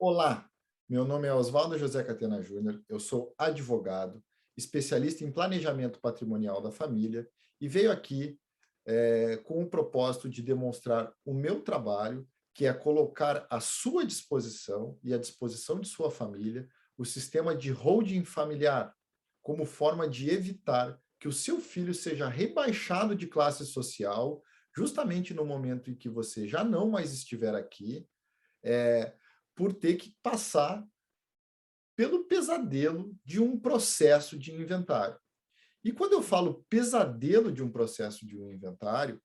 Olá, meu nome é Oswaldo José Catena Júnior, eu sou advogado, especialista em planejamento patrimonial da família e veio aqui com o propósito de demonstrar o meu trabalho, que é colocar à sua disposição e à disposição de sua família o sistema de holding familiar, como forma de evitar que o seu filho seja rebaixado de classe social, justamente no momento em que você já não mais estiver aqui, é, por ter que passar pelo pesadelo de um processo de inventário. E quando eu falo pesadelo de um processo de um inventário,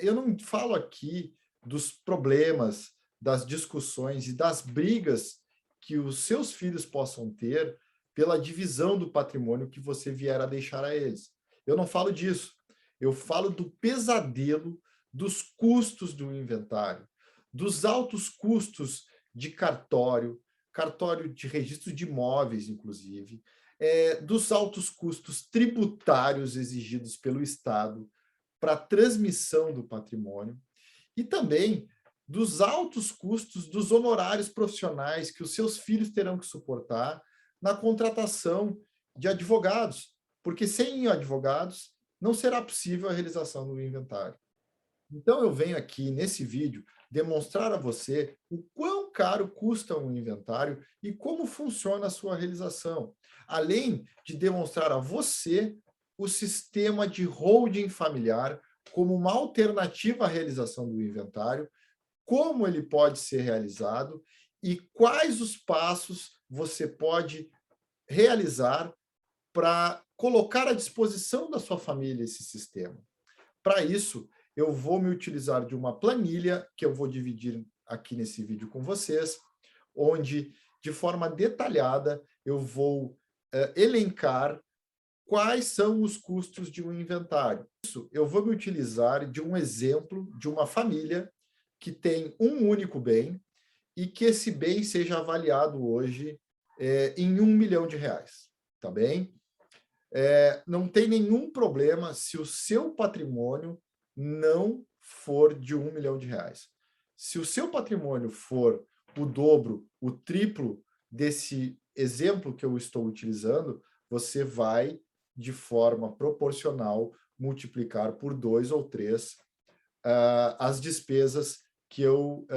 eu não falo aqui dos problemas, das discussões e das brigas que os seus filhos possam ter pela divisão do patrimônio que você vier a deixar a eles. Eu não falo disso. Eu falo do pesadelo dos custos do inventário, dos altos custos de cartório, cartório de registro de imóveis, inclusive, dos altos custos tributários exigidos pelo Estado para a transmissão do patrimônio e também dos altos custos dos honorários profissionais que os seus filhos terão que suportar na contratação de advogados, porque sem advogados não será possível a realização do inventário. Então, eu venho aqui, nesse vídeo, demonstrar a você o quão caro custa um inventário e como funciona a sua realização, além de demonstrar a você o sistema de holding familiar como uma alternativa à realização do inventário, como ele pode ser realizado e quais os passos você pode realizar para colocar à disposição da sua família esse sistema. Para isso, eu vou me utilizar de uma planilha que eu vou dividir aqui nesse vídeo com vocês, onde, de forma detalhada, eu vou elencar quais são os custos de um inventário. Isso, eu vou me utilizar de um exemplo de uma família que tem um único bem e que esse bem seja avaliado hoje em R$ 1 milhão, tá bem? Não tem nenhum problema se o seu patrimônio não for de R$ 1 milhão. Se o seu patrimônio for o dobro, o triplo desse exemplo que eu estou utilizando, você vai, de forma proporcional, multiplicar por 2 ou 3 as despesas que eu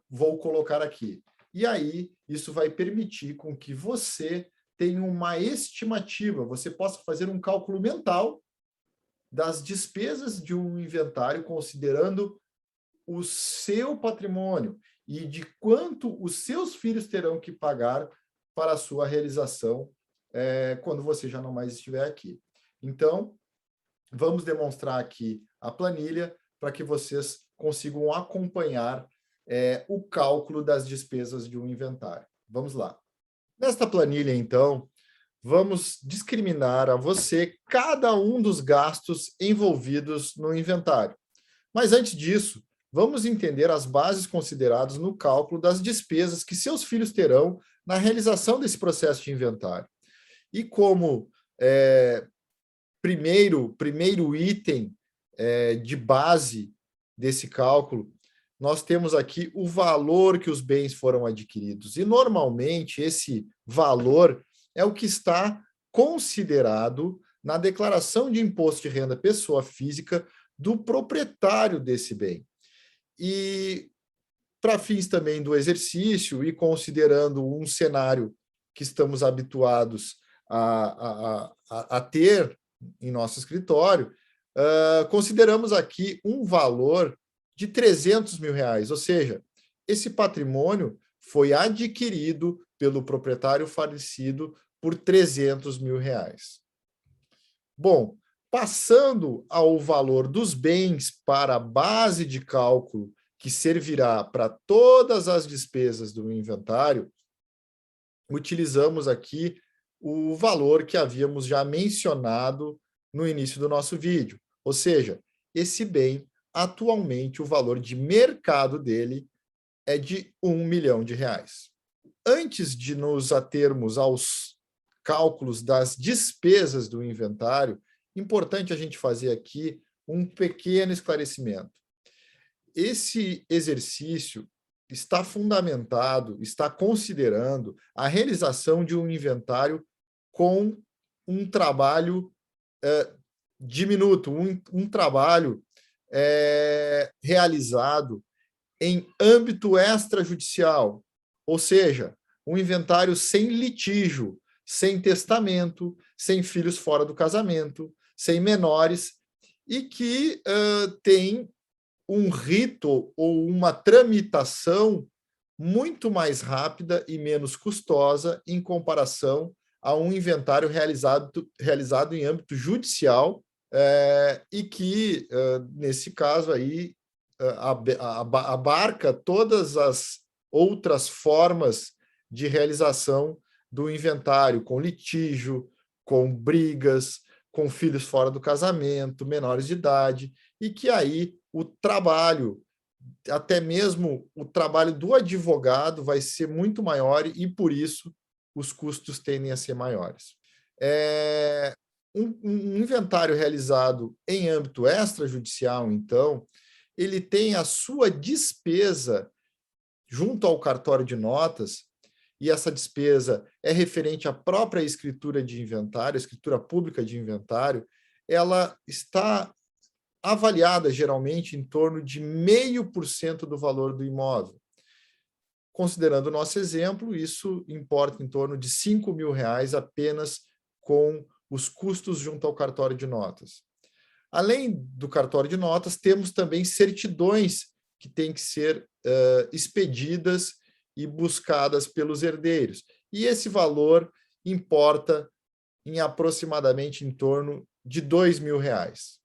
vou colocar aqui. E aí, isso vai permitir com que você tenha uma estimativa, você possa fazer um cálculo mental das despesas de um inventário, considerando o seu patrimônio e de quanto os seus filhos terão que pagar para a sua realização quando você já não mais estiver aqui. Então, vamos demonstrar aqui a planilha para que vocês consigam acompanhar o cálculo das despesas de um inventário. Vamos lá. Nesta planilha, então, vamos discriminar a você cada um dos gastos envolvidos no inventário. Mas antes disso, vamos entender as bases consideradas no cálculo das despesas que seus filhos terão na realização desse processo de inventário. E como primeiro item de base desse cálculo, nós temos aqui o valor que os bens foram adquiridos. E, normalmente, esse valor é o que está considerado na declaração de imposto de renda pessoa física do proprietário desse bem. E, para fins também do exercício e considerando um cenário que estamos habituados a ter em nosso escritório, consideramos aqui um valor de R$ 300 mil, ou seja, esse patrimônio foi adquirido pelo proprietário falecido por R$ 300 mil. Bom, passando ao valor dos bens para a base de cálculo que servirá para todas as despesas do inventário, utilizamos aqui o valor que havíamos já mencionado no início do nosso vídeo, ou seja, esse bem, atualmente, o valor de mercado dele é de R$ 1 milhão. Antes de nos atermos aos cálculos das despesas do inventário, importante a gente fazer aqui um pequeno esclarecimento. Esse exercício está fundamentado, está considerando a realização de um inventário com um trabalho diminuto, um trabalho realizado em âmbito extrajudicial, ou seja, um inventário sem litígio, sem testamento, sem filhos fora do casamento, sem menores, e que tem um rito ou uma tramitação muito mais rápida e menos custosa em comparação a um inventário realizado em âmbito judicial, e que, nesse caso aí, abarca todas as outras formas de realização do inventário, com litígio, com brigas, com filhos fora do casamento, menores de idade, e que aí o trabalho, até mesmo o trabalho do advogado, vai ser muito maior e, por isso, os custos tendem a ser maiores. Um inventário realizado em âmbito extrajudicial, então, ele tem a sua despesa junto ao cartório de notas, e essa despesa é referente à própria escritura de inventário, a escritura pública de inventário, ela está avaliada geralmente em torno de 0,5% do valor do imóvel. Considerando o nosso exemplo, isso importa em torno de R$5.000 apenas com os custos junto ao cartório de notas. Além do cartório de notas, temos também certidões que têm que ser expedidas e buscadas pelos herdeiros. E esse valor importa em aproximadamente em torno de R$2.000.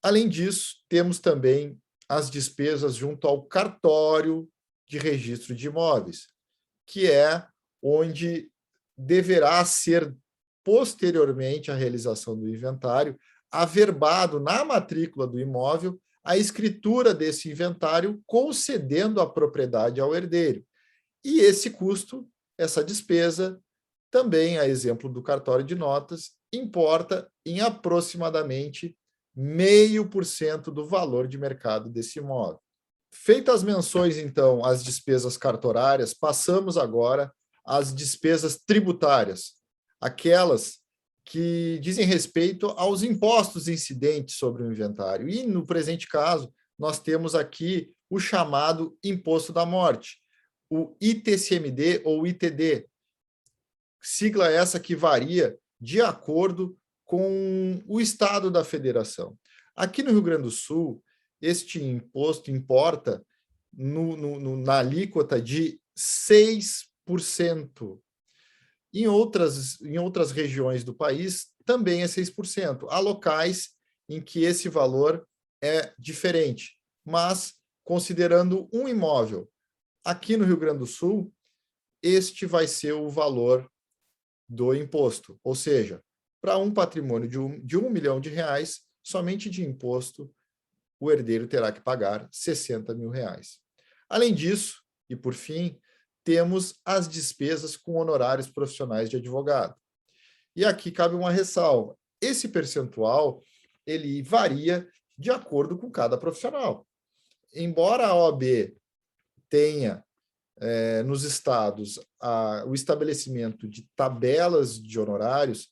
Além disso, temos também as despesas junto ao cartório de registro de imóveis, que é onde deverá ser, posteriormente à realização do inventário, averbado na matrícula do imóvel a escritura desse inventário, concedendo a propriedade ao herdeiro. E esse custo, essa despesa, também, a exemplo do cartório de notas, importa em aproximadamente 0,5% do valor de mercado desse imóvel. Feitas as menções, então, às despesas cartorárias, passamos agora às despesas tributárias, aquelas que dizem respeito aos impostos incidentes sobre o inventário. E, no presente caso, nós temos aqui o chamado imposto da morte, o ITCMD ou ITD, sigla essa que varia de acordo com o estado da federação. Aqui no Rio Grande do Sul, este imposto importa na alíquota de 6%. Em outras regiões do país, também é 6%. Há locais em que esse valor é diferente, mas, considerando um imóvel, aqui no Rio Grande do Sul, este vai ser o valor do imposto, ou seja, para um patrimônio de R$1 milhão, somente de imposto, o herdeiro terá que pagar R$60.000. Além disso, e por fim, temos as despesas com honorários profissionais de advogado. E aqui cabe uma ressalva. Esse percentual, ele varia de acordo com cada profissional. Embora a OAB tenha nos estados o estabelecimento de tabelas de honorários,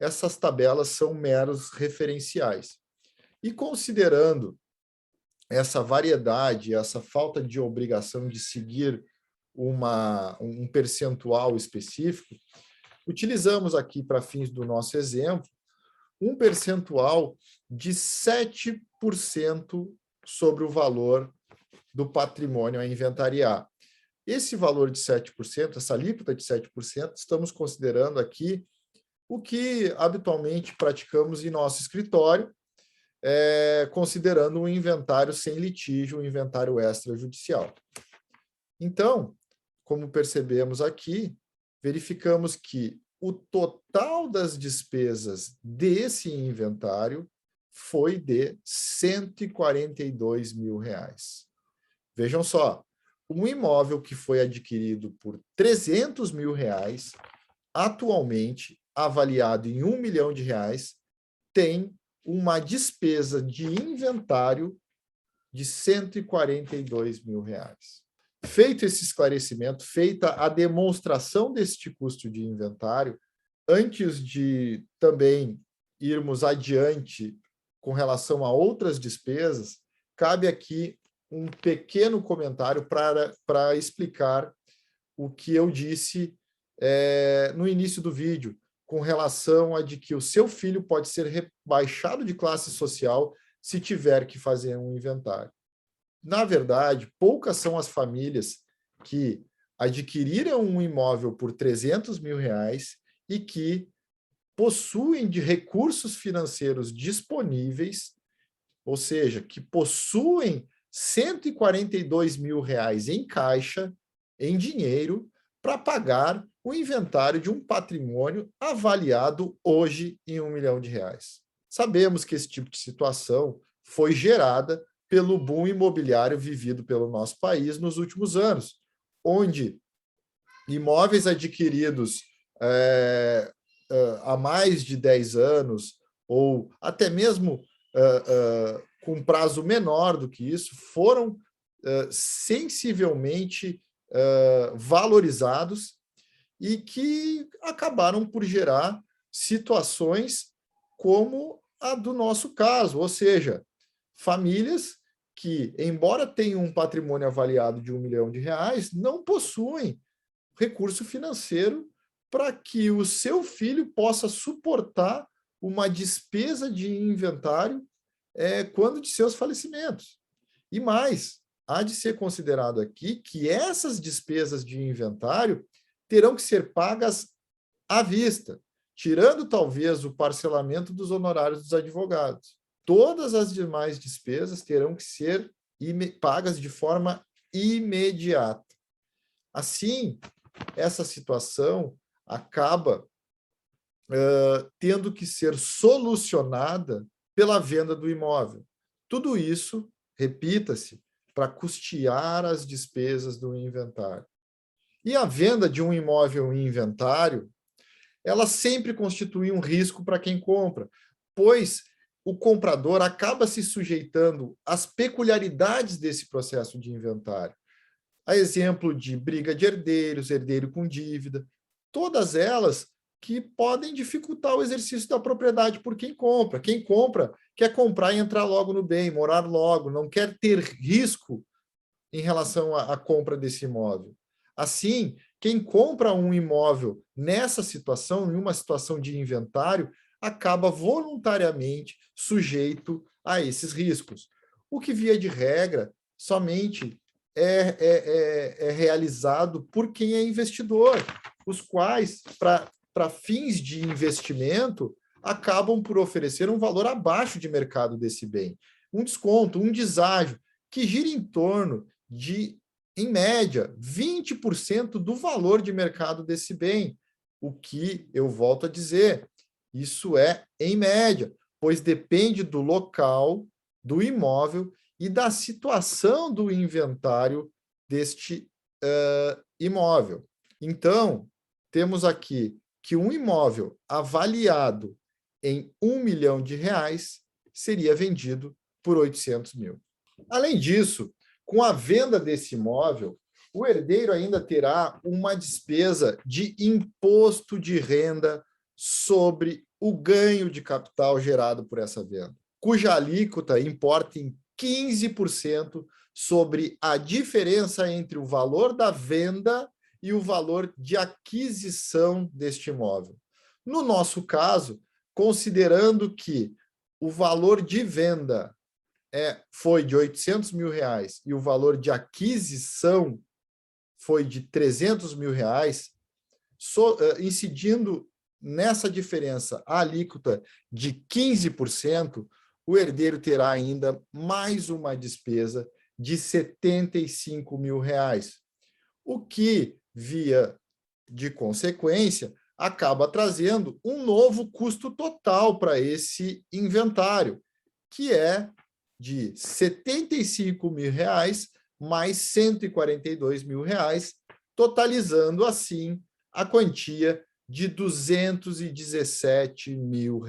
essas tabelas são meros referenciais. E considerando essa variedade, essa falta de obrigação de seguir um percentual específico, utilizamos aqui, para fins do nosso exemplo, um percentual de 7% sobre o valor do patrimônio a inventariar. Esse valor de 7%, essa alíquota de 7%, estamos considerando aqui o que habitualmente praticamos em nosso escritório, considerando um inventário sem litígio, um inventário extrajudicial. Então, como percebemos aqui, verificamos que o total das despesas desse inventário foi de R$142.000. Vejam só, um imóvel que foi adquirido por R$300.000, atualmente avaliado em R$1 milhão, tem uma despesa de inventário de R$142.000. Feito esse esclarecimento, feita a demonstração deste custo de inventário, antes de também irmos adiante com relação a outras despesas, cabe aqui um pequeno comentário para explicar o que eu disse no início do vídeo, com relação a de que o seu filho pode ser rebaixado de classe social se tiver que fazer um inventário. Na verdade, poucas são as famílias que adquiriram um imóvel por R$300 mil e que possuem de recursos financeiros disponíveis, ou seja, que possuem R$142 mil em caixa, em dinheiro, para pagar o inventário de um patrimônio avaliado hoje em R$1 milhão. Sabemos que esse tipo de situação foi gerada pelo boom imobiliário vivido pelo nosso país nos últimos anos, onde imóveis adquiridos há mais de 10 anos, ou até mesmo com prazo menor do que isso, foram sensivelmente valorizados e que acabaram por gerar situações como a do nosso caso, ou seja, famílias que, embora tenham um patrimônio avaliado de R$1 milhão, não possuem recurso financeiro para que o seu filho possa suportar uma despesa de inventário quando de seus falecimentos. E mais, há de ser considerado aqui que essas despesas de inventário terão que ser pagas à vista, tirando talvez o parcelamento dos honorários dos advogados. Todas as demais despesas terão que ser pagas de forma imediata. Assim, essa situação acaba tendo que ser solucionada pela venda do imóvel. Tudo isso, repita-se, para custear as despesas do inventário. E a venda de um imóvel em inventário, ela sempre constitui um risco para quem compra, pois o comprador acaba se sujeitando às peculiaridades desse processo de inventário. A exemplo de briga de herdeiros, herdeiro com dívida, todas elas que podem dificultar o exercício da propriedade por quem compra. Quem compra quer comprar e entrar logo no bem, morar logo, não quer ter risco em relação à compra desse imóvel. Assim, quem compra um imóvel nessa situação, em uma situação de inventário, acaba voluntariamente sujeito a esses riscos. O que, via de regra, somente é realizado por quem é investidor, os quais, para fins de investimento, acabam por oferecer um valor abaixo de mercado desse bem. Um desconto, um deságio, que gira em torno de, em média, 20% do valor de mercado desse bem. O que, eu volto a dizer, isso é em média, pois depende do local, do imóvel e da situação do inventário deste imóvel. Então, temos aqui que um imóvel avaliado em R$1 milhão seria vendido por 800 mil. Além disso, com a venda desse imóvel, o herdeiro ainda terá uma despesa de imposto de renda sobre o ganho de capital gerado por essa venda, cuja alíquota importa em 15% sobre a diferença entre o valor da venda e o valor de aquisição deste imóvel. No nosso caso, considerando que o valor de venda foi de R$800 mil e o valor de aquisição foi de R$300 mil, incidindo nessa diferença a alíquota de 15%, o herdeiro terá ainda mais uma despesa de R$75 mil, o que, via de consequência, acaba trazendo um novo custo total para esse inventário, que é de R$75 mil mais R$142 mil, totalizando, assim, a quantia de R$217 mil.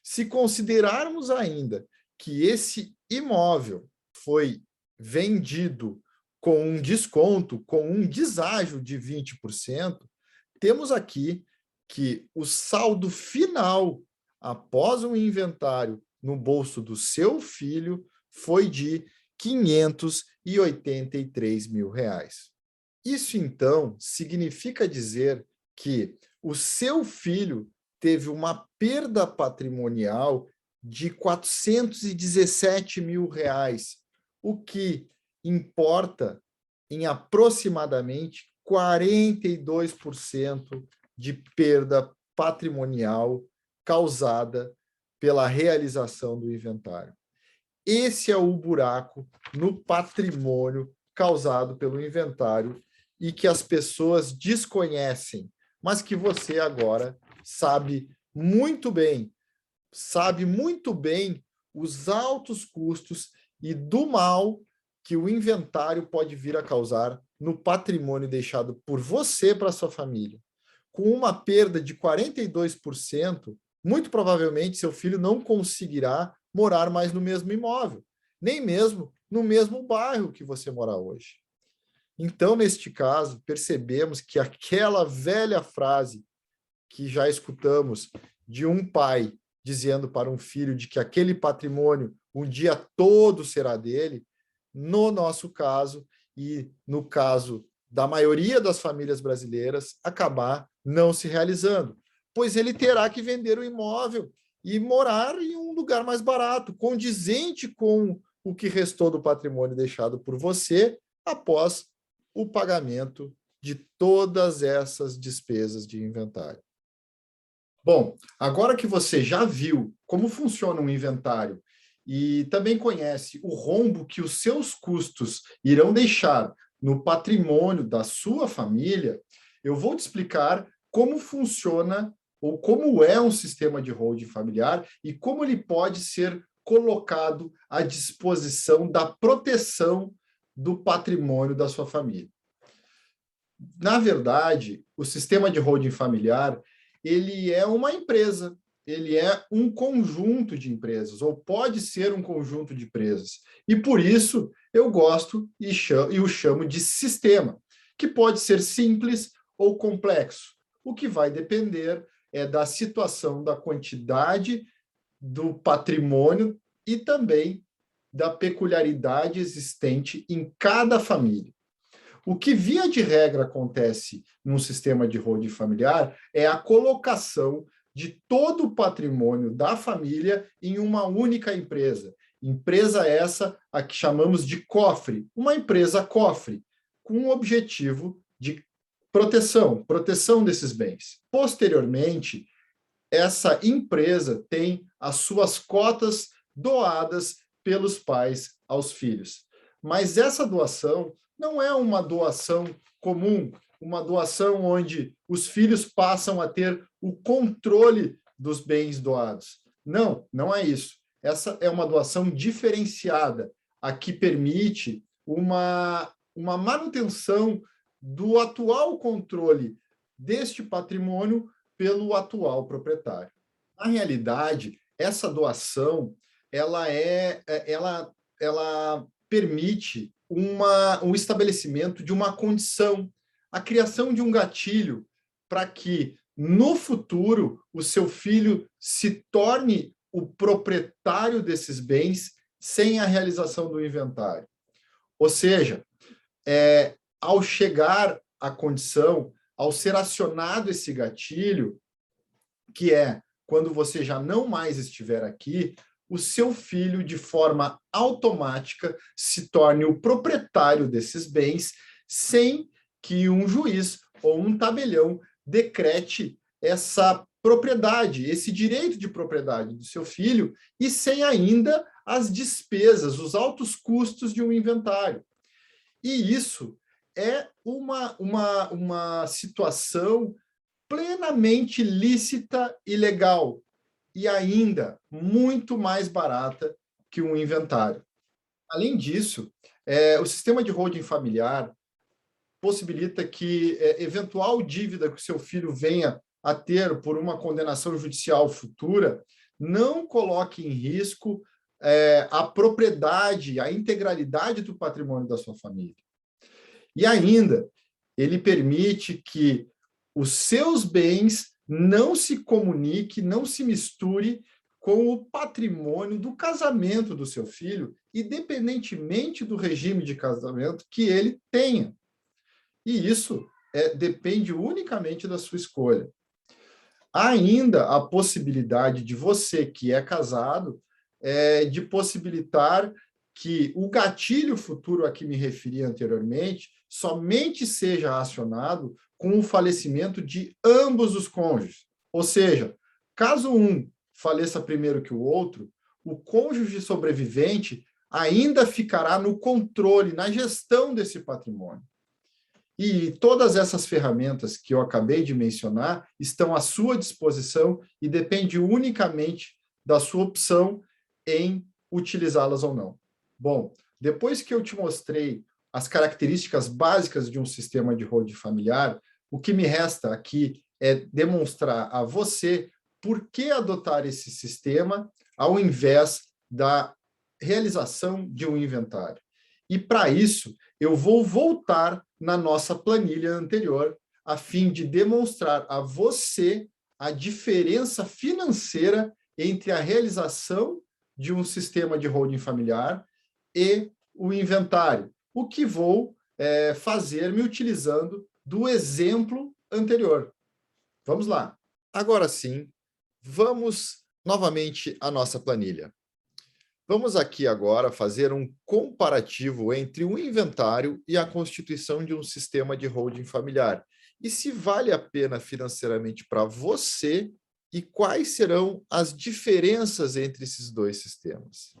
Se considerarmos ainda que esse imóvel foi vendido com um desconto, com um deságio de 20%, temos aqui que o saldo final após um inventário no bolso do seu filho foi de R$ 583 mil. Isso, então, significa dizer que o seu filho teve uma perda patrimonial de R$ 417 mil, o que importa em aproximadamente 42% de perda patrimonial causada pela realização do inventário. Esse é o buraco no patrimônio causado pelo inventário e que as pessoas desconhecem, mas que você agora sabe muito bem os altos custos e do mal que o inventário pode vir a causar no patrimônio deixado por você para sua família. Com uma perda de 42%, muito provavelmente seu filho não conseguirá morar mais no mesmo imóvel, nem mesmo no mesmo bairro que você mora hoje. Então, neste caso, percebemos que aquela velha frase que já escutamos de um pai dizendo para um filho de que aquele patrimônio um dia todo será dele, no nosso caso e no caso da maioria das famílias brasileiras, acabar não se realizando, pois ele terá que vender o imóvel e morar em um lugar mais barato, condizente com o que restou do patrimônio deixado por você após o pagamento de todas essas despesas de inventário. Bom, agora que você já viu como funciona um inventário e também conhece o rombo que os seus custos irão deixar no patrimônio da sua família, eu vou te explicar como funciona ou como é um sistema de holding familiar e como ele pode ser colocado à disposição da proteção do patrimônio da sua família. Na verdade, o sistema de holding familiar, ele é uma empresa, ele é um conjunto de empresas, ou pode ser um conjunto de empresas. E por isso eu gosto e o chamo de sistema, que pode ser simples ou complexo. O que vai depender é da situação, da quantidade do patrimônio e também da peculiaridade existente em cada família. O que, via de regra, acontece num sistema de holding familiar é a colocação de todo o patrimônio da família em uma única empresa. Empresa essa a que chamamos de cofre, uma empresa cofre, com o objetivo de proteção desses bens. Posteriormente, essa empresa tem as suas cotas doadas pelos pais aos filhos. Mas essa doação não é uma doação comum, uma doação onde os filhos passam a ter o controle dos bens doados. Não, não é isso. Essa é uma doação diferenciada, a que permite uma manutenção do atual controle deste patrimônio pelo atual proprietário. Na realidade, essa doação ela permite um estabelecimento de uma condição, a criação de um gatilho para que, no futuro, o seu filho se torne o proprietário desses bens sem a realização do inventário. Ou seja, ao chegar à condição, ao ser acionado esse gatilho, que é quando você já não mais estiver aqui, o seu filho, de forma automática, se torne o proprietário desses bens, sem que um juiz ou um tabelião decrete essa propriedade, esse direito de propriedade do seu filho, e sem ainda as despesas, os altos custos de um inventário. E isso é uma situação plenamente lícita e legal, e ainda muito mais barata que um inventário. Além disso, o sistema de holding familiar possibilita que eventual dívida que o seu filho venha a ter por uma condenação judicial futura não coloque em risco a propriedade, a integralidade do patrimônio da sua família. E ainda, ele permite que os seus bens não se comunique, não se misture com o patrimônio do casamento do seu filho, independentemente do regime de casamento que ele tenha. E isso depende unicamente da sua escolha. Há ainda a possibilidade de você, que é casado, de possibilitar que o gatilho futuro a que me referi anteriormente somente seja acionado com o falecimento de ambos os cônjuges. Ou seja, caso um faleça primeiro que o outro, o cônjuge sobrevivente ainda ficará no controle, na gestão desse patrimônio. E todas essas ferramentas que eu acabei de mencionar estão à sua disposição e depende unicamente da sua opção em utilizá-las ou não. Bom, depois que eu te mostrei as características básicas de um sistema de holding familiar, o que me resta aqui é demonstrar a você por que adotar esse sistema ao invés da realização de um inventário. E, para isso, eu vou voltar na nossa planilha anterior, a fim de demonstrar a você a diferença financeira entre a realização de um sistema de holding familiar e o inventário, o que vou fazer me utilizando do exemplo anterior. Vamos lá. Agora sim, vamos novamente à nossa planilha. Vamos aqui agora fazer um comparativo entre o inventário e a constituição de um sistema de holding familiar. E se vale a pena financeiramente para você e quais serão as diferenças entre esses dois sistemas.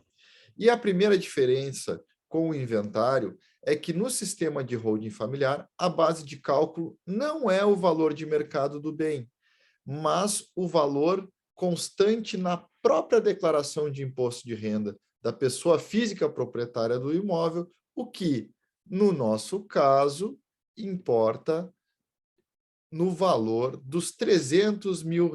E a primeira diferença com o inventário é que no sistema de holding familiar, a base de cálculo não é o valor de mercado do bem, mas o valor constante na própria declaração de imposto de renda da pessoa física proprietária do imóvel, o que, no nosso caso, importa no valor dos R$300 mil.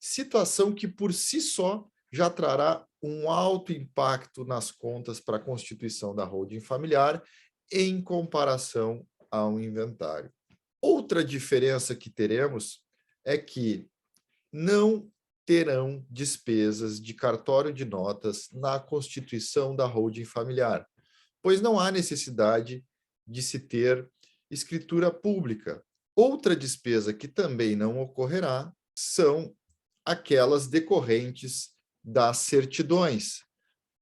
Situação que, por si só, já trará um alto impacto nas contas para a constituição da holding familiar em comparação ao inventário. Outra diferença que teremos é que não terão despesas de cartório de notas na constituição da holding familiar, pois não há necessidade de se ter escritura pública. Outra despesa que também não ocorrerá são aquelas decorrentes das certidões,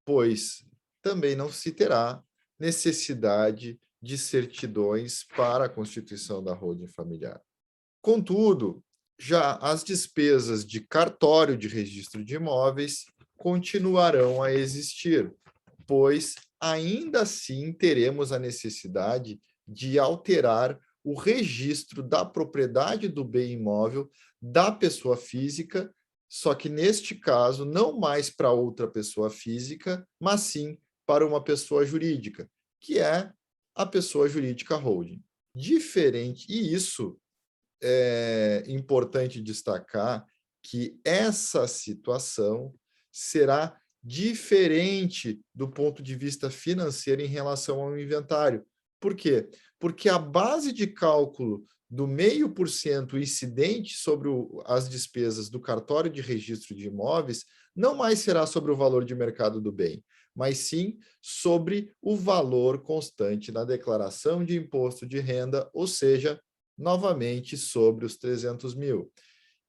pois também não se terá necessidade de certidões para a constituição da holding familiar. Contudo, já as despesas de cartório de registro de imóveis continuarão a existir, pois ainda assim teremos a necessidade de alterar o registro da propriedade do bem imóvel da pessoa física, só que neste caso não mais para outra pessoa física, mas sim para uma pessoa jurídica, que é a pessoa jurídica holding. Diferente, e isso é importante destacar que essa situação será diferente do ponto de vista financeiro em relação ao inventário. Por quê? Porque a base de cálculo do 0,5% incidente sobre as despesas do cartório de registro de imóveis não mais será sobre o valor de mercado do bem, mas sim sobre o valor constante na declaração de imposto de renda, ou seja, novamente sobre os 300 mil.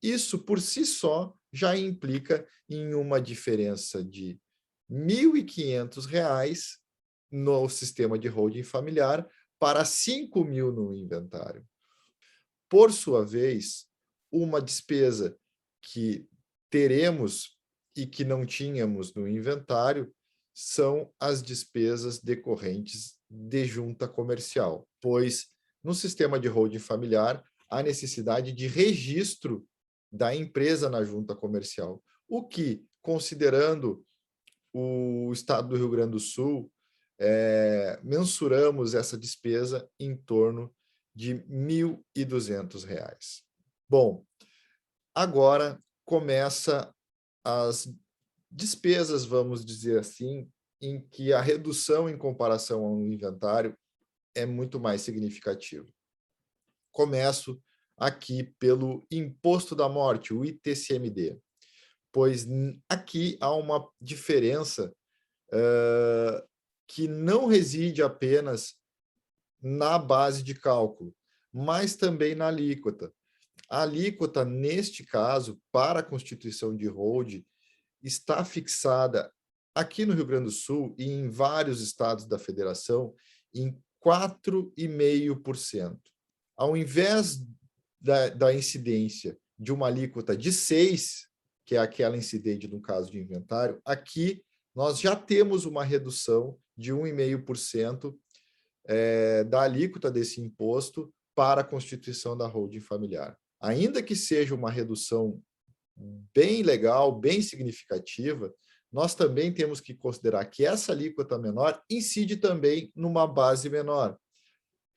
Isso, por si só, já implica em uma diferença de R$ 1.500 no sistema de holding familiar para R$ 5 mil no inventário. Por sua vez, uma despesa que teremos e que não tínhamos no inventário são as despesas decorrentes de junta comercial, pois no sistema de holding familiar há necessidade de registro da empresa na junta comercial, o que, considerando o estado do Rio Grande do Sul, mensuramos essa despesa em torno de R$ 1.200. Bom, agora começa as despesas, vamos dizer assim, em que a redução em comparação ao inventário é muito mais significativo. Começo aqui pelo imposto da morte, o ITCMD, pois aqui há uma diferença que não reside apenas na base de cálculo, mas também na alíquota. A alíquota, neste caso, para a constituição de hold, está fixada aqui no Rio Grande do Sul e em vários estados da federação em 4,5%. Ao invés da incidência de uma alíquota de 6%, que é aquela incidente no caso de inventário, aqui nós já temos uma redução de 1,5% da alíquota desse imposto para a constituição da holding familiar. Ainda que seja uma redução bem legal, bem significativa, nós também temos que considerar que essa alíquota menor incide também numa base menor,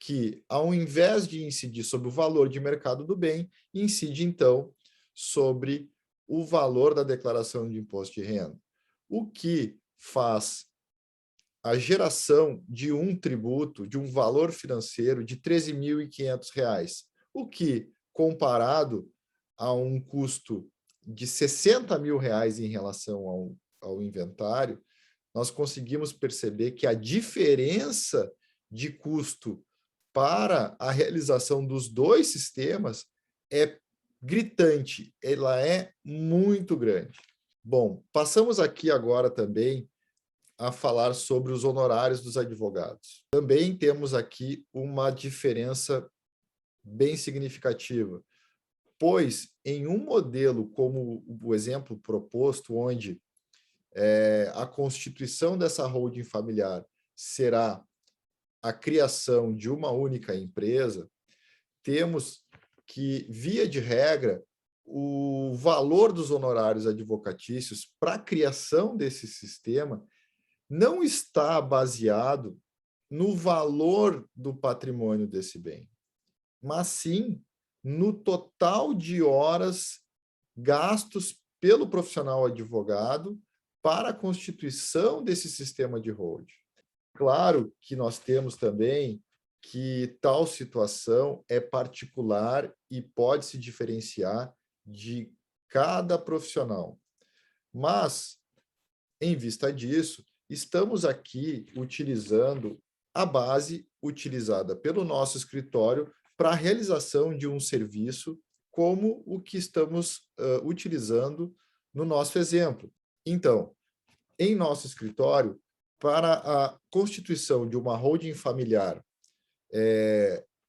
que, ao invés de incidir sobre o valor de mercado do bem, incide, então, sobre o valor da declaração de imposto de renda, o que faz a geração de um tributo, de um valor financeiro de R$ 13.500, o que, comparado a um custo de R$ 60.000 em relação ao inventário, nós conseguimos perceber que a diferença de custo para a realização dos dois sistemas é gritante, ela é muito grande. Bom, passamos aqui agora também a falar sobre os honorários dos advogados. Também temos aqui uma diferença bem significativa, pois em um modelo como o exemplo proposto, onde a constituição dessa holding familiar será a criação de uma única empresa, temos que, via de regra, o valor dos honorários advocatícios para a criação desse sistema não está baseado no valor do patrimônio desse bem, mas sim no total de horas gastos pelo profissional advogado para a constituição desse sistema de holding. Claro que nós temos também que tal situação é particular e pode se diferenciar de cada profissional. Mas, em vista disso, estamos aqui utilizando a base utilizada pelo nosso escritório para a realização de um serviço como o que estamos utilizando no nosso exemplo. Então, em nosso escritório, para a constituição de uma holding familiar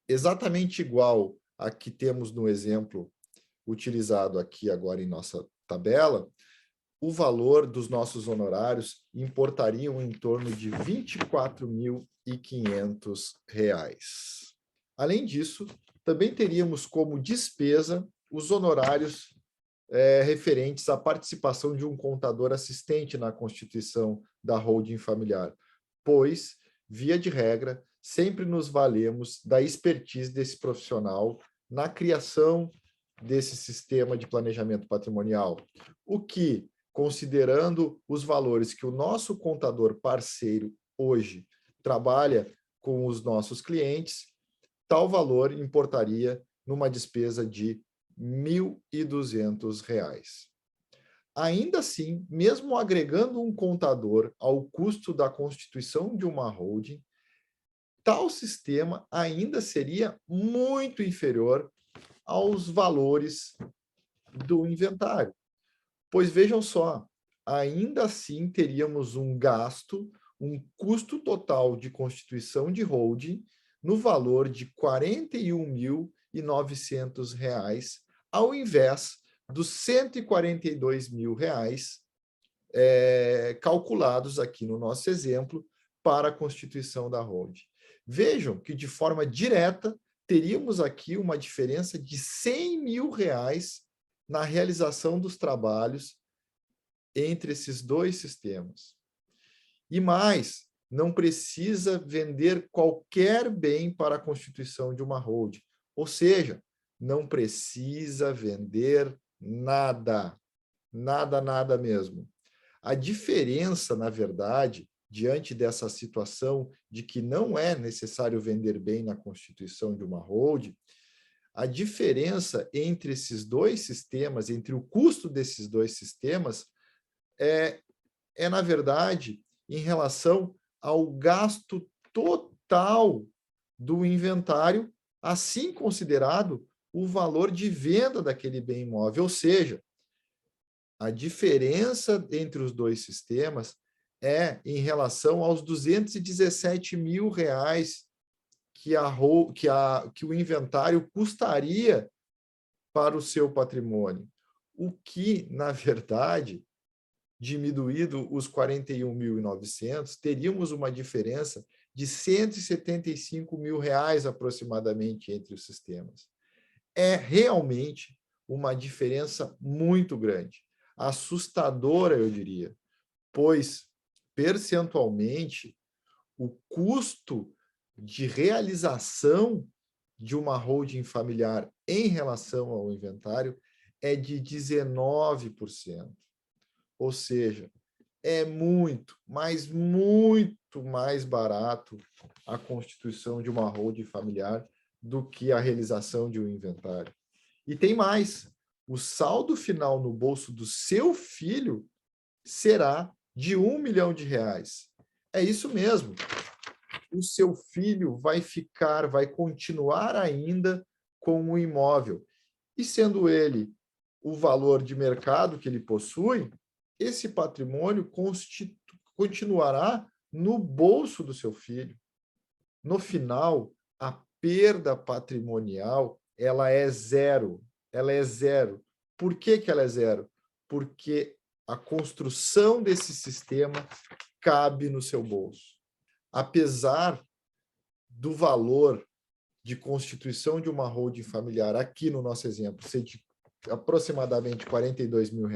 exatamente igual a que temos no exemplo utilizado aqui agora em nossa tabela, o valor dos nossos honorários importariam em torno de R$ 24.500. Além disso, também teríamos como despesa os honorários referentes à participação de um contador assistente na constituição da holding familiar, pois, via de regra, sempre nos valemos da expertise desse profissional na criação desse sistema de planejamento patrimonial, o que, considerando os valores que o nosso contador parceiro hoje trabalha com os nossos clientes, tal valor importaria numa despesa de R$ 1.200. Ainda assim, mesmo agregando um contador ao custo da constituição de uma holding, tal sistema ainda seria muito inferior aos valores do inventário. Pois vejam só, ainda assim teríamos um gasto, um custo total de constituição de holding no valor de R$ 41.900, ao invés dos R$ 142.000 calculados aqui no nosso exemplo para a constituição da holding. Vejam que, de forma direta, teríamos aqui uma diferença de R$ 100.000 na realização dos trabalhos entre esses dois sistemas. E mais, não precisa vender qualquer bem para a constituição de uma holding, ou seja, não precisa vender nada, nada mesmo. A diferença, na verdade, diante dessa situação de que não é necessário vender bem na constituição de uma holding, a diferença entre esses dois sistemas, entre o custo desses dois sistemas, na verdade, em relação ao gasto total do inventário, assim considerado o valor de venda daquele bem imóvel. Ou seja, a diferença entre os dois sistemas é em relação aos R$ 217 mil que o inventário custaria para o seu patrimônio. O que, na verdade, diminuído os 41.900, teríamos uma diferença de R$ 175 mil aproximadamente entre os sistemas. É realmente uma diferença muito grande, assustadora, eu diria, pois, percentualmente, o custo de realização de uma holding familiar em relação ao inventário é de 19%. Ou seja, é muito, mas muito mais barato a constituição de uma holding familiar do que a realização de um inventário. E tem mais, o saldo final no bolso do seu filho será de R$ 1 milhão. É isso mesmo. O seu filho vai continuar ainda com o imóvel. E sendo ele o valor de mercado que ele possui, esse patrimônio continuará no bolso do seu filho. No final, a perda patrimonial ela é zero. Ela é zero. Por que ela é zero? Porque a construção desse sistema cabe no seu bolso. Apesar do valor de constituição de uma holding familiar, aqui no nosso exemplo, ser de aproximadamente R$ 42 mil,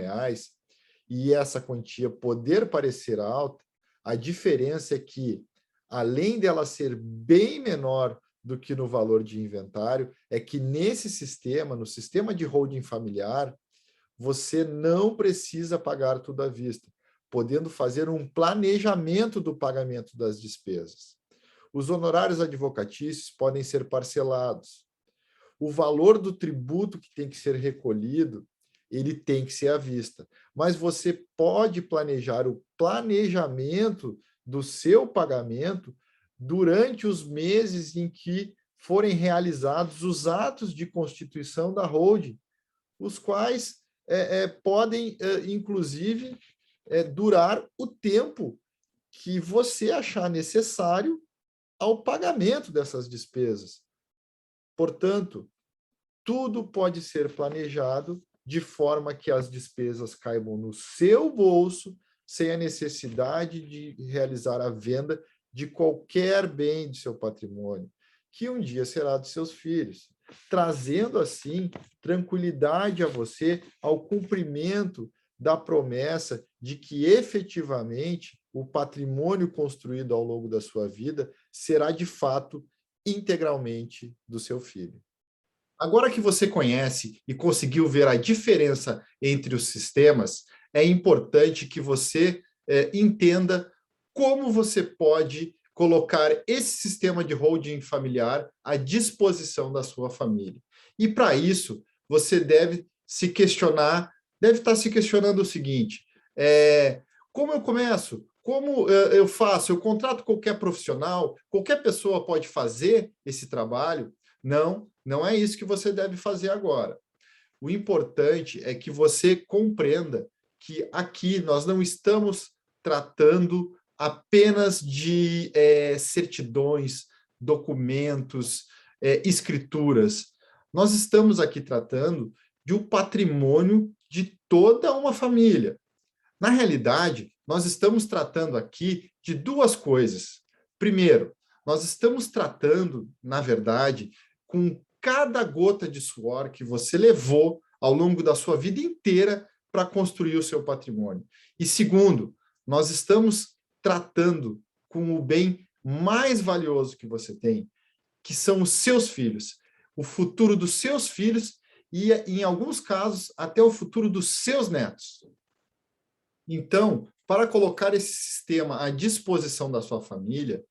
e essa quantia poder parecer alta, a diferença é que, além dela ser bem menor do que no valor de inventário, é que nesse sistema, no sistema de holding familiar, você não precisa pagar tudo à vista, podendo fazer um planejamento do pagamento das despesas. Os honorários advocatícios podem ser parcelados. O valor do tributo que tem que ser recolhido, ele tem que ser à vista. Mas você pode planejar o planejamento do seu pagamento durante os meses em que forem realizados os atos de constituição da holding, os quais podem, inclusive, durar o tempo que você achar necessário ao pagamento dessas despesas. Portanto, tudo pode ser planejado de forma que as despesas caibam no seu bolso, sem a necessidade de realizar a venda de qualquer bem de seu patrimônio, que um dia será dos seus filhos, trazendo, assim, tranquilidade a você ao cumprimento da promessa de que, efetivamente, o patrimônio construído ao longo da sua vida será, de fato, integralmente do seu filho. Agora que você conhece e conseguiu ver a diferença entre os sistemas, é importante que você entenda como você pode colocar esse sistema de holding familiar à disposição da sua família. E, para isso, você deve estar se questionando o seguinte: como eu começo? Como eu faço? Eu contrato qualquer profissional? Qualquer pessoa pode fazer esse trabalho? Não, não é isso que você deve fazer agora. O importante é que você compreenda que aqui nós não estamos tratando apenas de certidões, documentos, escrituras. Nós estamos aqui tratando de um patrimônio de toda uma família. Na realidade, nós estamos tratando aqui de duas coisas. Primeiro, nós estamos tratando, na verdade, com cada gota de suor que você levou ao longo da sua vida inteira para construir o seu patrimônio. E segundo, nós estamos tratando com o bem mais valioso que você tem, que são os seus filhos, o futuro dos seus filhos e, em alguns casos, até o futuro dos seus netos. Então, para colocar esse sistema à disposição da sua família,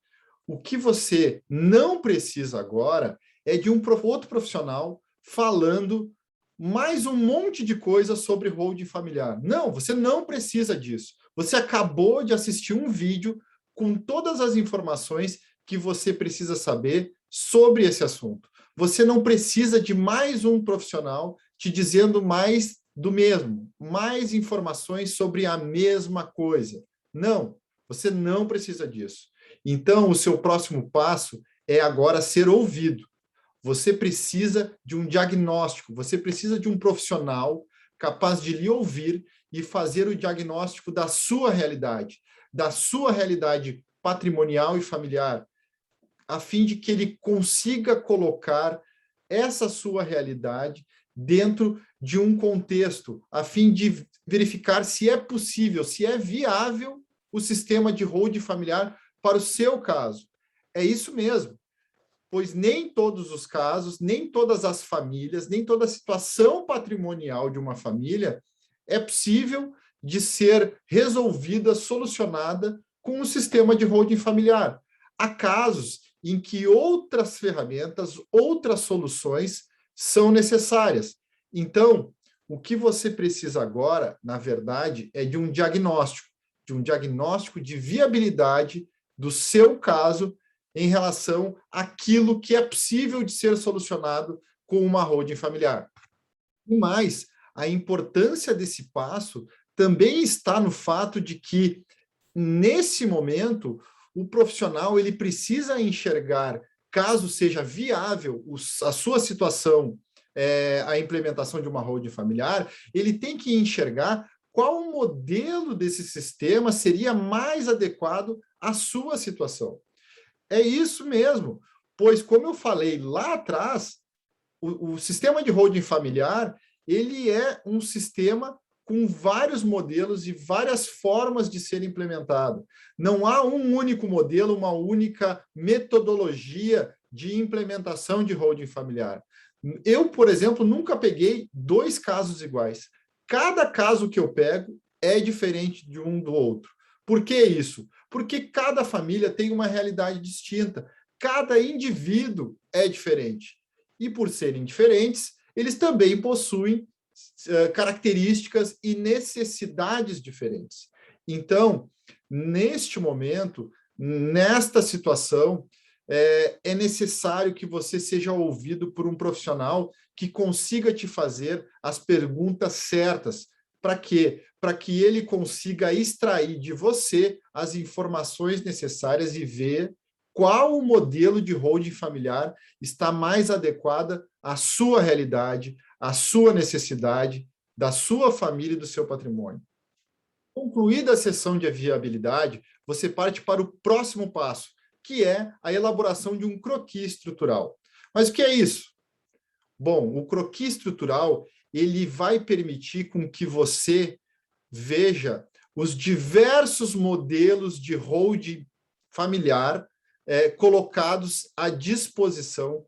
o que você não precisa agora é de outro profissional falando mais um monte de coisa sobre holding familiar. Não, você não precisa disso. Você acabou de assistir um vídeo com todas as informações que você precisa saber sobre esse assunto. Você não precisa de mais um profissional te dizendo mais do mesmo, mais informações sobre a mesma coisa. Não, você não precisa disso. Então, o seu próximo passo é agora ser ouvido. Você precisa de um diagnóstico, você precisa de um profissional capaz de lhe ouvir e fazer o diagnóstico da sua realidade patrimonial e familiar, a fim de que ele consiga colocar essa sua realidade dentro de um contexto, a fim de verificar se é possível, se é viável o sistema de holding familiar para o seu caso. É isso mesmo, pois nem todos os casos, nem todas as famílias, nem toda a situação patrimonial de uma família é possível de ser resolvida, solucionada com o sistema de holding familiar. Há casos em que outras ferramentas, outras soluções são necessárias. Então, o que você precisa agora, na verdade, é de um diagnóstico de viabilidade do seu caso em relação àquilo que é possível de ser solucionado com uma holding familiar. E mais, a importância desse passo também está no fato de que, nesse momento, o profissional ele precisa enxergar, caso seja viável a sua situação, a implementação de uma holding familiar, ele tem que enxergar qual modelo desse sistema seria mais adequado à sua situação. É isso mesmo, pois, como eu falei lá atrás, o sistema de holding familiar ele é um sistema com vários modelos e várias formas de ser implementado. Não há um único modelo, uma única metodologia de implementação de holding familiar. Eu, por exemplo, nunca peguei 2 casos iguais. Cada caso que eu pego é diferente de um do outro. Por que isso? Porque cada família tem uma realidade distinta. Cada indivíduo é diferente. E por serem diferentes, eles também possuem características e necessidades diferentes. Então, neste momento, nesta situação, é necessário que você seja ouvido por um profissional que consiga te fazer as perguntas certas. Para quê? Para que ele consiga extrair de você as informações necessárias e ver qual o modelo de holding familiar está mais adequada à sua realidade, à sua necessidade, da sua família e do seu patrimônio. Concluída a sessão de viabilidade, você parte para o próximo passo, que é a elaboração de um croquis estrutural. Mas o que é isso? Bom, o croquis estrutural ele vai permitir com que você veja os diversos modelos de holding familiar colocados à disposição,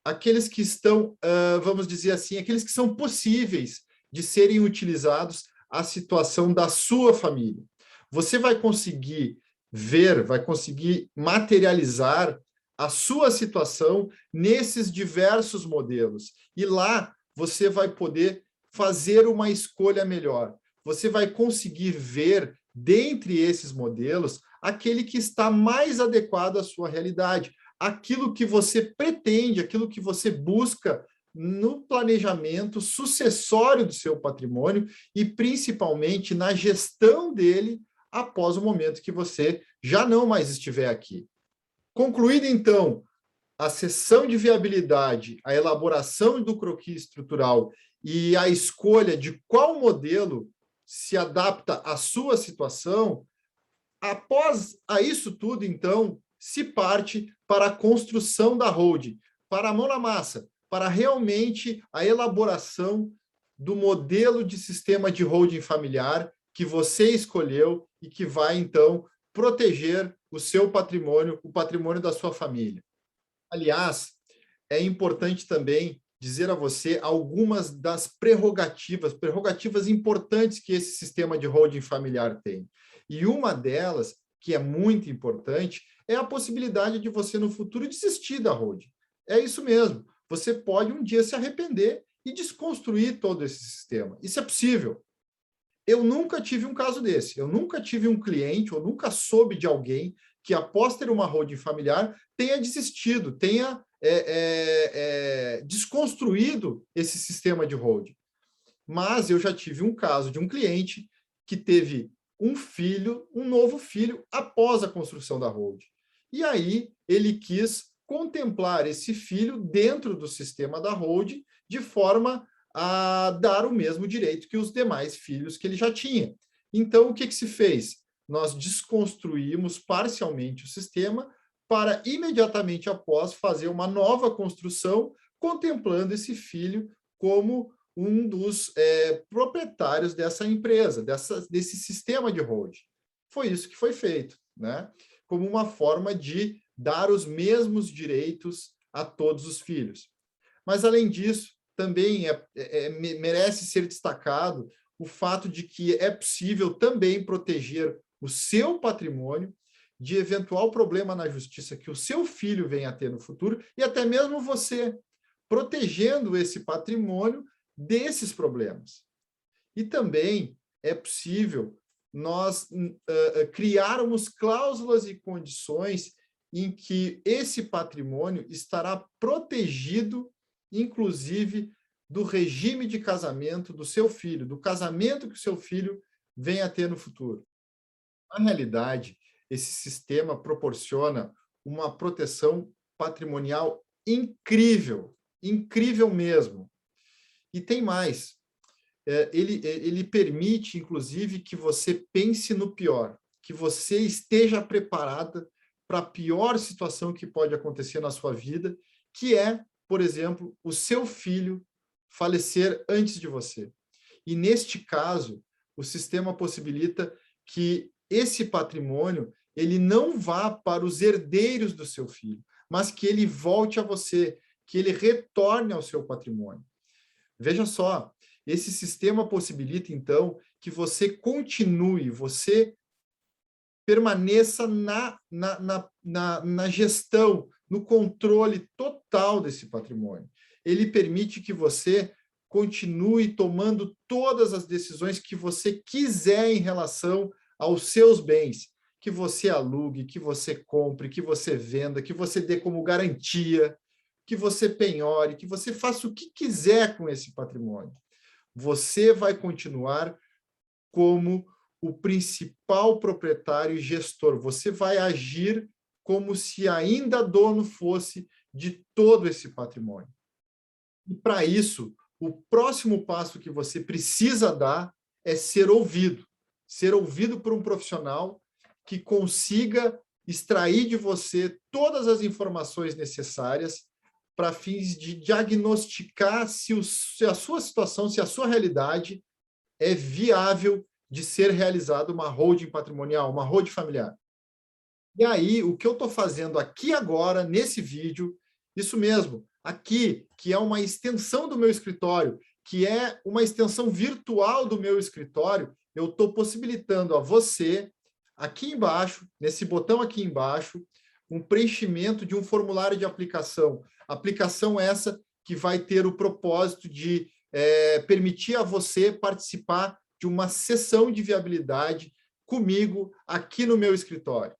aqueles que estão, vamos dizer assim, aqueles que são possíveis de serem utilizados à situação da sua família. Você vai conseguir ver, vai conseguir materializar a sua situação nesses diversos modelos. E lá você vai poder fazer uma escolha melhor. Você vai conseguir ver, dentre esses modelos, aquele que está mais adequado à sua realidade, aquilo que você pretende, aquilo que você busca no planejamento sucessório do seu patrimônio e, principalmente, na gestão dele após o momento que você já não mais estiver aqui. Concluída, então, a sessão de viabilidade, a elaboração do croquis estrutural e a escolha de qual modelo se adapta à sua situação, após isso tudo, então, se parte para a construção da holding, para a mão na massa, para realmente a elaboração do modelo de sistema de holding familiar que você escolheu e que vai, então, proteger o seu patrimônio, o patrimônio da sua família. Aliás, é importante também dizer a você algumas das prerrogativas importantes que esse sistema de holding familiar tem. E uma delas, que é muito importante, é a possibilidade de você, no futuro, desistir da holding. É isso mesmo. Você pode um dia se arrepender e desconstruir todo esse sistema. Isso é possível. Eu nunca tive um caso desse. Eu nunca tive um cliente, ou nunca soube de alguém que, após ter uma holding familiar, tenha desistido, tenha desconstruído esse sistema de holding. Mas eu já tive um caso de um cliente que teve um filho, um novo filho, após a construção da holding. E aí ele quis contemplar esse filho dentro do sistema da holding, de forma a dar o mesmo direito que os demais filhos que ele já tinha. Então, o que se fez? Nós desconstruímos parcialmente o sistema para, imediatamente após, fazer uma nova construção, contemplando esse filho como um dos proprietários dessa empresa, desse sistema de holding. Foi isso que foi feito, né? Como uma forma de dar os mesmos direitos a todos os filhos. Mas, além disso, também merece ser destacado o fato de que é possível também proteger o seu patrimônio de eventual problema na justiça que o seu filho venha a ter no futuro, e até mesmo você, protegendo esse patrimônio desses problemas. E também é possível nós criarmos cláusulas e condições em que esse patrimônio estará protegido, inclusive, do regime de casamento do seu filho, do casamento que o seu filho venha a ter no futuro. Na realidade, esse sistema proporciona uma proteção patrimonial incrível, incrível mesmo. E tem mais, ele permite, inclusive, que você pense no pior, que você esteja preparada para a pior situação que pode acontecer na sua vida, que é, por exemplo, o seu filho falecer antes de você. E, neste caso, o sistema possibilita que esse patrimônio ele não vá para os herdeiros do seu filho, mas que ele volte a você, que ele retorne ao seu patrimônio. Veja só, esse sistema possibilita, então, que você continue, você permaneça na gestão, no controle total desse patrimônio. Ele permite que você continue tomando todas as decisões que você quiser em relação aos seus bens, que você alugue, que você compre, que você venda, que você dê como garantia, que você penhore, que você faça o que quiser com esse patrimônio. Você vai continuar como o principal proprietário e gestor. Você vai agir como se ainda dono fosse de todo esse patrimônio. E, para isso, o próximo passo que você precisa dar é ser ouvido por um profissional que consiga extrair de você todas as informações necessárias para fins de diagnosticar se a sua situação, se a sua realidade é viável de ser realizada uma holding patrimonial, uma holding familiar. E aí, o que eu estou fazendo aqui agora, nesse vídeo, isso mesmo, aqui, que é uma extensão do meu escritório, que é uma extensão virtual do meu escritório, eu estou possibilitando a você, aqui embaixo, nesse botão aqui embaixo, um preenchimento de um formulário de aplicação. Aplicação essa que vai ter o propósito de permitir a você participar de uma sessão de viabilidade comigo aqui no meu escritório.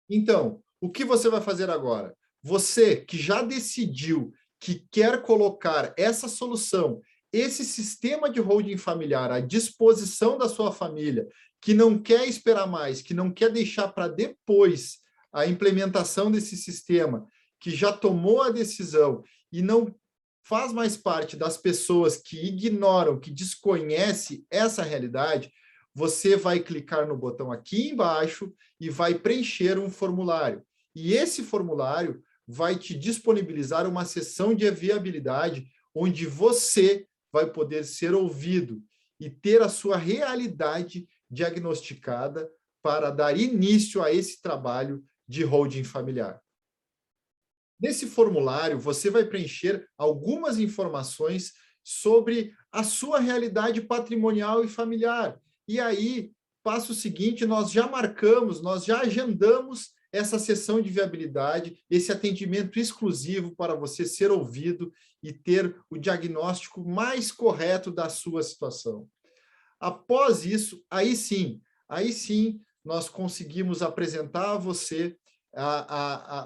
Então, o que você vai fazer agora? Você que já decidiu que quer colocar essa solução, esse sistema de holding familiar à disposição da sua família, que não quer esperar mais, que não quer deixar para depois a implementação desse sistema, que já tomou a decisão e não faz mais parte das pessoas que ignoram, que desconhecem essa realidade, você vai clicar no botão aqui embaixo e vai preencher um formulário. E esse formulário vai te disponibilizar uma sessão de viabilidade onde você vai poder ser ouvido e ter a sua realidade diagnosticada para dar início a esse trabalho de holding familiar. Nesse formulário, você vai preencher algumas informações sobre a sua realidade patrimonial e familiar. E aí, passo seguinte, nós já marcamos, nós já agendamos essa sessão de viabilidade, esse atendimento exclusivo para você ser ouvido e ter o diagnóstico mais correto da sua situação. Após isso, aí sim, nós conseguimos apresentar a você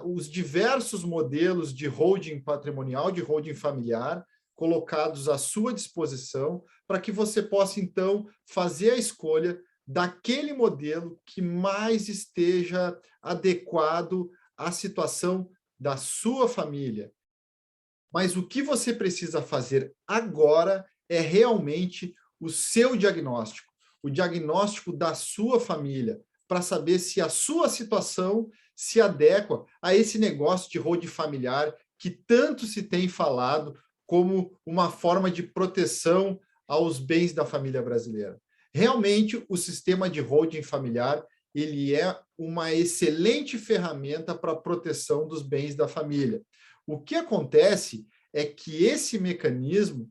os diversos modelos de holding patrimonial, de holding familiar, colocados à sua disposição, para que você possa, então, fazer a escolha daquele modelo que mais esteja adequado à situação da sua família. Mas o que você precisa fazer agora é realmente o seu diagnóstico, o diagnóstico da sua família, para saber se a sua situação se adequa a esse negócio de holding familiar que tanto se tem falado como uma forma de proteção aos bens da família brasileira. Realmente, o sistema de holding familiar ele é uma excelente ferramenta para a proteção dos bens da família. O que acontece é que esse mecanismo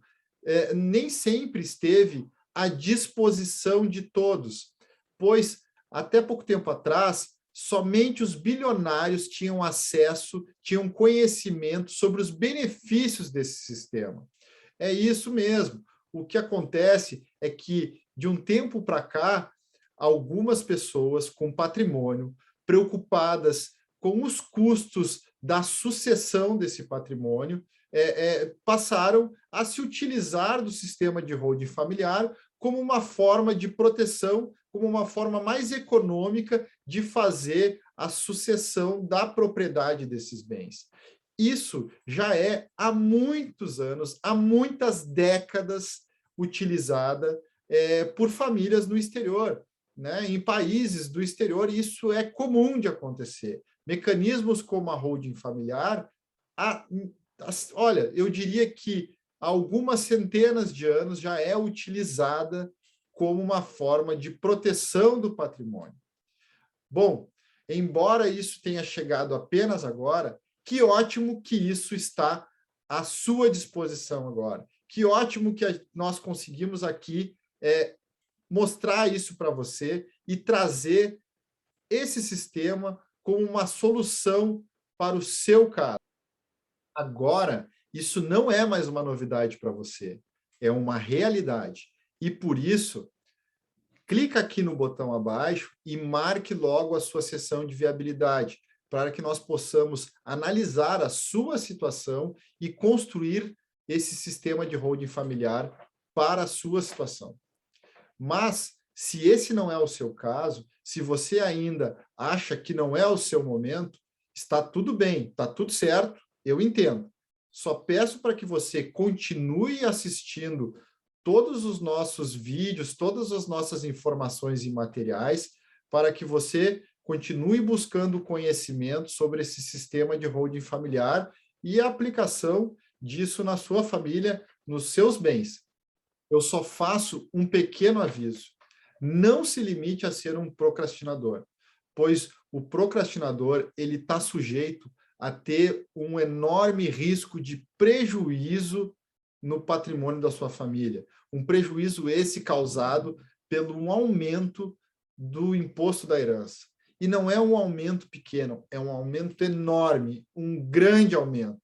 nem sempre esteve à disposição de todos, pois até pouco tempo atrás, somente os bilionários tinham acesso, tinham conhecimento sobre os benefícios desse sistema. É isso mesmo. O que acontece é que, de um tempo para cá, algumas pessoas com patrimônio, preocupadas com os custos da sucessão desse patrimônio, passaram a se utilizar do sistema de holding familiar como uma forma de proteção, como uma forma mais econômica de fazer a sucessão da propriedade desses bens. Isso já é há muitos anos, há muitas décadas utilizada por famílias no exterior, né? Em países do exterior, isso é comum de acontecer. Mecanismos como a holding familiar, olha, eu diria que há algumas centenas de anos já é utilizada como uma forma de proteção do patrimônio. Bom, embora isso tenha chegado apenas agora, que ótimo que isso está à sua disposição agora. Que ótimo que nós conseguimos aqui mostrar isso para você e trazer esse sistema como uma solução para o seu caso. Agora, isso não é mais uma novidade para você, é uma realidade. E por isso, clica aqui no botão abaixo e marque logo a sua sessão de viabilidade, para que nós possamos analisar a sua situação e construir esse sistema de holding familiar para a sua situação. Mas, se esse não é o seu caso, se você ainda acha que não é o seu momento, está tudo bem, está tudo certo, eu entendo. Só peço para que você continue assistindo todos os nossos vídeos, todas as nossas informações e materiais, para que você continue buscando conhecimento sobre esse sistema de holding familiar e a aplicação disso na sua família, nos seus bens. Eu só faço um pequeno aviso. Não se limite a ser um procrastinador, pois o procrastinador ele está sujeito a ter um enorme risco de prejuízo no patrimônio da sua família. Um prejuízo esse causado pelo um aumento do imposto da herança. E não é um aumento pequeno, é um aumento enorme, um grande aumento,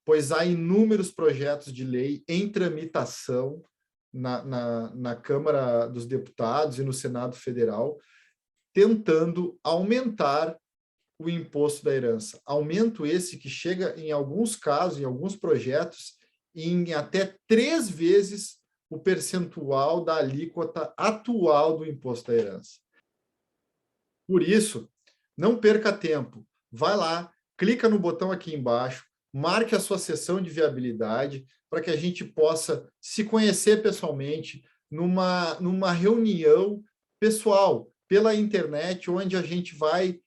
pois há inúmeros projetos de lei em tramitação na Câmara dos Deputados e no Senado Federal, tentando aumentar o imposto da herança. Aumento esse que chega, em alguns casos, em alguns projetos, em até 3 vezes o percentual da alíquota atual do imposto da herança. Por isso, não perca tempo. Vai lá, clica no botão aqui embaixo, marque a sua sessão de viabilidade para que a gente possa se conhecer pessoalmente numa reunião pessoal pela internet, onde a gente vai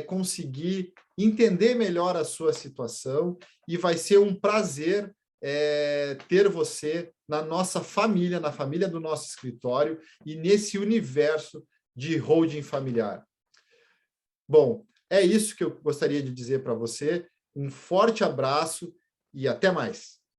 conseguir entender melhor a sua situação e vai ser um prazer ter você na nossa família, na família do nosso escritório e nesse universo de holding familiar. Bom, é isso que eu gostaria de dizer para você. Um forte abraço e até mais!